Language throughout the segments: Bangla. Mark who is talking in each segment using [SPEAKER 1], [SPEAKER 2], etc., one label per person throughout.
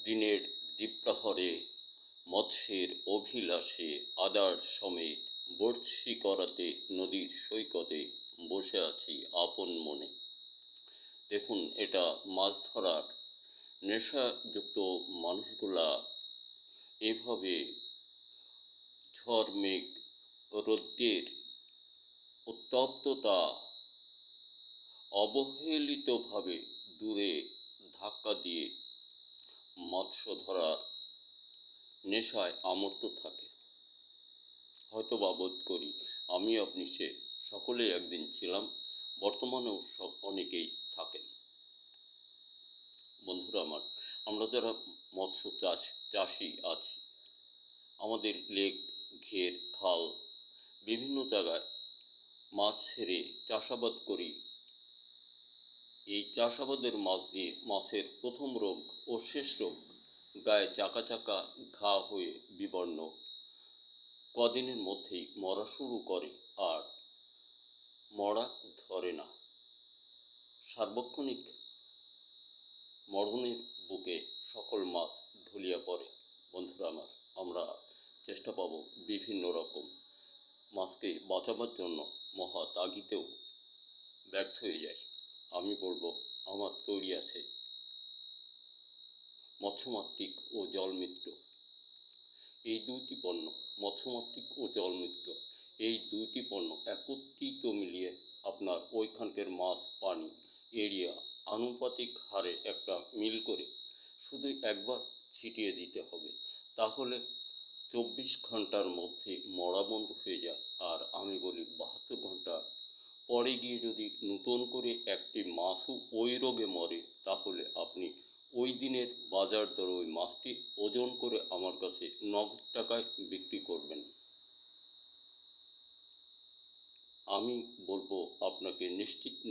[SPEAKER 1] দিনের দ্বীপ্রহরে মৎস্যের অভিলাষে আদার সমেত বড়শি করাতে নদীর সৈকতে বসে আছি আপন মনে। দেখুন, এটা মাছ ধরার নেশাযুক্ত মানুষগুলা এভাবে ঝড় মেঘ রৌদ্রের উত্তপ্ততা অবহেলিতভাবে দূরে ধাক্কা দিয়ে মৎস্য ধরার নেশায় আমর্ত থাকে। হয়তো বা বোধ করি আমি আপনি সে সকলেই একদিন ছিলাম, বর্তমানেও অনেকেই থাকেন। বন্ধুরা আমার, আমরা যারা মৎস্য চাষি আছি, আমাদের লেক, ঘের, খাল বিভিন্ন জায়গায় মাছ ছেড়ে চাষাবাদ করি। এই চাষাবাদের মাছ দিয়ে মাছের প্রথম রোগ ও শেষ রোগ, গায়ে চাকা চাকা ঘা হয়ে বিবর্ণ, কদিনের মধ্যেই মরা শুরু করে আর মরা ধরে না। সার্বক্ষণিক মরণের বুকে সকল মাছ ঢুলিয়া পড়ে। বন্ধুরা আমার, আমরা চেষ্টা পাব বিভিন্ন রকম মাছকে বাঁচাবার জন্য, মহা তাগিদেও ব্যর্থ হয়ে যায়। আমি বলবো, আমার তৈরি আছে মৎস্যমাতৃক ও জলমিত্র, এই দুইটি পণ্য, মৎস্যমাতৃক ও জলমিত্র, এই দুইটি পণ্য একত্রিত মিলিয়ে আপনার ওইখানকার মাছ, পানি, এরিয়া আনুপাতিক হারে একটা মিল করে শুধু একবার ছিটিয়ে দিতে হবে। তাহলে 24 ঘন্টার মধ্যে মরা বন্ধ হয়ে যায়। আর আমি বলি 72 ঘন্টা পরে গিয়ে যদি নতুন করে একটি মাছও ওই রোগে মরে, তাহলে আপনি ওই দিনের বাজার দর ওই মাছটি ওজন করে আমার কাছে নগদ টাকায় বিক্রি করবেন। আমি বলবো আপনাকে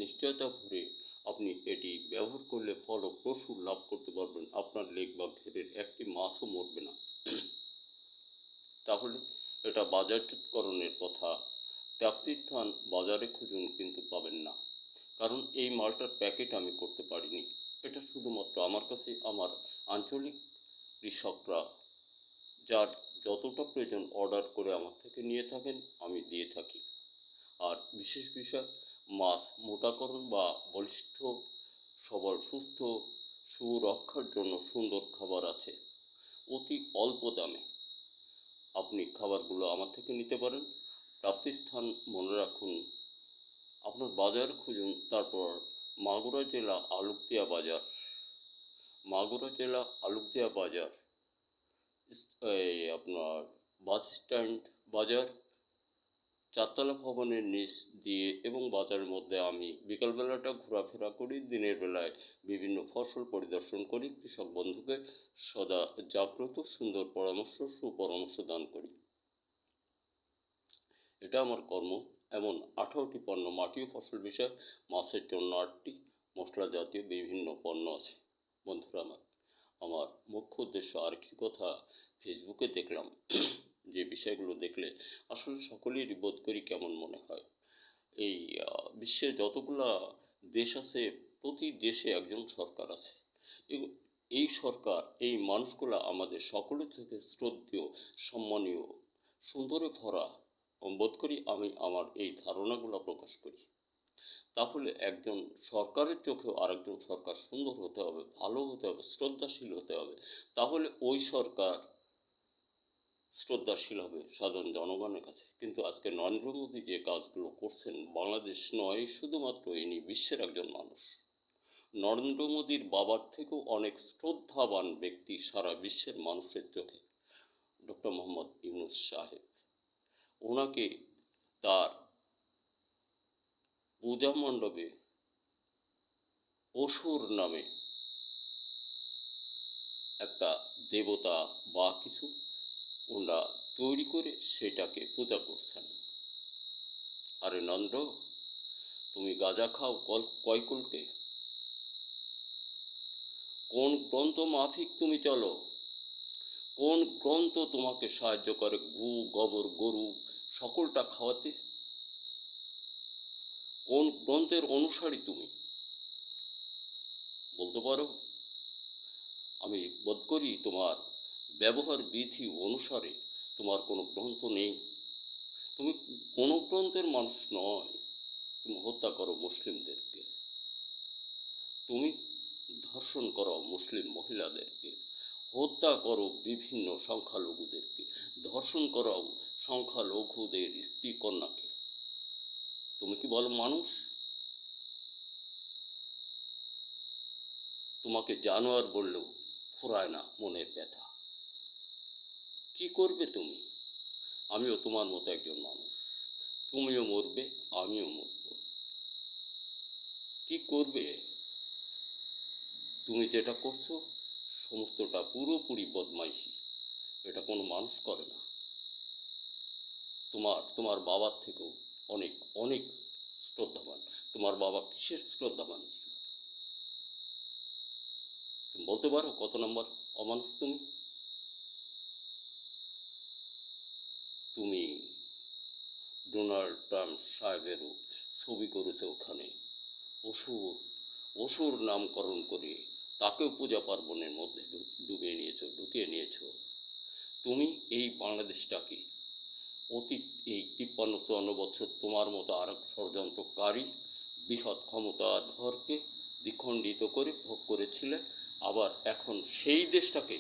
[SPEAKER 1] নিশ্চয়তা ভরে আপনি এটি ব্যবহার করলে ফলপ্রসূ লাভ করতে পারবেন। আপনার লেক বা ঘেরের একটি মাছও মরবে না। তাহলে এটা বাজারজাতকরণের কথা। প্রাপ্তিস্থান বাজারে খুঁজুন, কিন্তু পাবেন না, কারণ এই মালটার প্যাকেট আমি করতে পারিনি। এটা শুধুমাত্র আমার কাছে আমার আঞ্চলিক কৃষকরা যার যতটা প্রয়োজন অর্ডার করে আমার থেকে নিয়ে থাকেন, আমি দিয়ে থাকি। আর বিশেষ বিষয়, মাছ মোটাকরণ বা বলিষ্ঠ, সবল, সুস্থ সুরক্ষার জন্য সুন্দর খাবার আছে অতি অল্প দামে। আপনি খাবারগুলো আমার থেকে নিতে পারেন। প্রাপ্তিস্থান মনে রাখুন, আপনার বাজার খুঁজুন, তারপর মাগুরা জেলা আলুকদিয়া বাজার, মাগুরা জেলা আলুকদিয়া বাজার, আপনার বাস স্ট্যান্ড বাজার, চারতলা ভবনের নিচ দিয়ে এবং বাজারের মধ্যে আমি বিকালবেলাটা ঘোরাফেরা করি, দিনের বেলায় বিভিন্ন ফসল পরিদর্শন করি, কৃষক বন্ধুকে সদা জাগ্রত সুন্দর পরামর্শ, সুপরামর্শ দান করি। এটা আমার কর্ম। এমন 18টি পণ্য, মাটি ও ফসল বিষয়, মাছের জন্য 8টি, মশলা জাতীয় বিভিন্ন পণ্য আছে। বন্ধুরা আমার, আমার মুখ্য উদ্দেশ্য আরেকটি কথা, ফেসবুকে দেখলাম যে বিষয়গুলো দেখলে আসলে সকলেই বোধ করি কেমন মনে হয়। এই বিশ্বে যতগুলা দেশ আছে, প্রতি দেশে একজন সরকার আছে। এই সরকার, এই মানুষগুলা আমাদের সকলের থেকে শ্রদ্ধেয়, সম্মানীয়, সুন্দরে ভরা বোধ করি। আমি আমার এই ধারণাগুলো প্রকাশ করি। তাহলে একজন সরকারের চোখেও আরেকজন সরকার সুন্দর হতে হবে, ভালো হতে হবে, শ্রদ্ধাশীল হতে হবে। তাহলে ওই সরকার শ্রদ্ধাশীল হবে সাধারণ জনগণের কাছে। কিন্তু আজকে নরেন্দ্র মোদী যে কাজগুলো করছেন, বাংলাদেশ নয় শুধুমাত্র, ইনি বিশ্বের একজন মানুষ। নরেন্দ্র মোদীর বাবার থেকেও অনেক শ্রদ্ধাবান ব্যক্তি সারা বিশ্বের মানুষের চোখে ডক্টর মোহাম্মদ ইউনূস সাহেব। ওনাকে তার পূজা মণ্ডপে অসুর নামে একটা দেবতা বা কিছু ওনারা তৈরি করে সেটাকে পূজা করছেন। আরে নন্দ, তুমি গাঁজা খাও কয় কলকে? কোন গ্রন্থ মাফিক তুমি চলো? কোন গ্রন্থ তোমাকে সাহায্য করে গু, গোবর, গরু সকলটা খাওয়াতে? কোন গ্রন্থের অনুসারী তুমি বলতে পারো? আমি বোধ করি তোমার ব্যবহার বিধি অনুসারে তোমার কোনো গ্রন্থ নেই। তুমি কোনো গ্রন্থের মানুষ নয়। তুমি হত্যা করো মুসলিমদেরকে, তুমি ধর্ষণ করো মুসলিম মহিলাদেরকে, হত্যা করো বিভিন্ন সংখ্যালঘুদেরকে, ধর্ষণ করো সংখ্যালঘুদের স্ত্রী কন্যাকে। তুমি কি বলো মানুষ? তোমাকে জানোয়ার বললেও ফুরায় না মনের ব্যথা। কি করবে তুমি? আমিও তোমার মতো একজন মানুষ। তুমিও মরবে, আমিও মরব। কি করবে? তুমি যেটা করছো সমস্তটা পুরোপুরি বদমাইশি। এটা কোনো মানুষ করে না। তোমার বাবার থেকেও অনেক অনেক শ্রদ্ধাবান। তোমার বাবা কিসের শ্রদ্ধাবান ছিল? তুমি বলতে পারো কত নম্বর অমানুষ তুমি? তুমি ডোনাল্ড ট্রাম্প সাহেবেরও ছবি করেছে ওখানে। অসুর অসুর নামকরণ করে তাকেও পূজা পার্বণের মধ্যে ঢুকিয়ে নিয়েছো। তুমি এই বাংলাদেশটাকে অতীত এই 53-54 বছর তোমার মতো আর এক ষড়যন্ত্রকারী বৃহৎ ক্ষমতাধরকে দ্বিখণ্ডিত করে ভোগ করেছিলে। আবার এখন সেই দেশটাকে,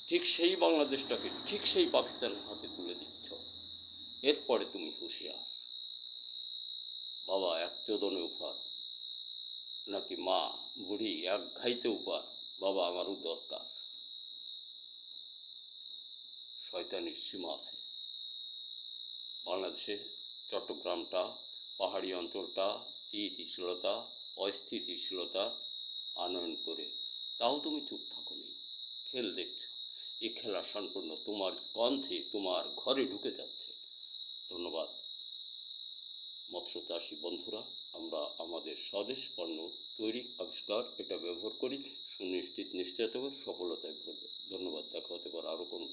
[SPEAKER 1] ঠিক সেই বাংলাদেশটাকে, ঠিক সেই পাকিস্তানের হাতে তুলে দিচ্ছ। এরপরে তুমি হুঁশিয়ার। বাবা এক চোদনে উফার, নাকি মা বুড়ি এক ঘাইতে উপার, বাবা আমারও দরকার। শয়তানির সীমা আছে। বাংলাদেশে চট্টগ্রামটা, পাহাড়ি অঞ্চলটা স্থিতিশীলতা অস্থিতিশীলতা আনয়ন করে, তাও তুমি চুপ থাকোনি, খেল দেখছো। এই খেলা সম্পূর্ণ তোমার স্কন্ধে, তোমার ঘরে ঢুকে যাচ্ছে। ধন্যবাদ মৎস্য চাষী বন্ধুরা। আমরা আমাদের স্বদেশ পণ্য তৈরি আবিষ্কার এটা ব্যবহার করি সুনিশ্চিত নিশ্চয়তা সফলতায় ভরবে। ধন্যবাদ। দেখা হতে পারে আরও কোনো